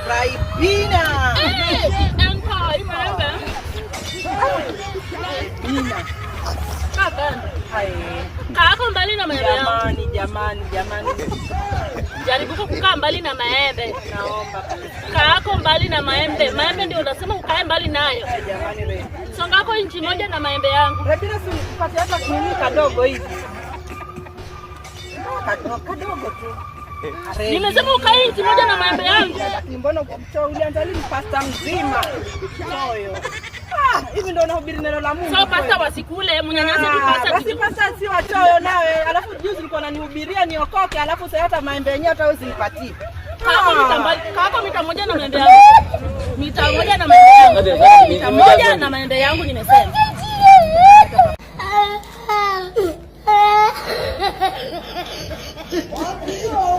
Raibina. Empire maembe. Bina. Kaa mbali na maembe yangu. Jamani. Jaribu kukaa mbali na maembe. Naomba. Kaa mbali na maembe. Maembe ndio unasema ukae mbali nayo. Jamani wewe. Songako inchi moja na maembe yangu. Rabina si upate hata kinini kadogo hivi. Kadogo tu. Nimesema ukae inchi moja na maembe yangu. Lakini mbona ulianza lini pasta mzima? Moyo. Hivi ndio unahubiri neno la Mungu. So pasta wasikule, mnyanyase tu pasta. Basi pasta si wachoyo nawe. Alafu juzi ulikuwa unanihubiria niokoke, alafu sasa hata maembe yenyewe hata usinipatie. Kako mita moja na maembe yangu. Mita moja na maembe yangu. Mita moja na maembe yangu nimesema. Oh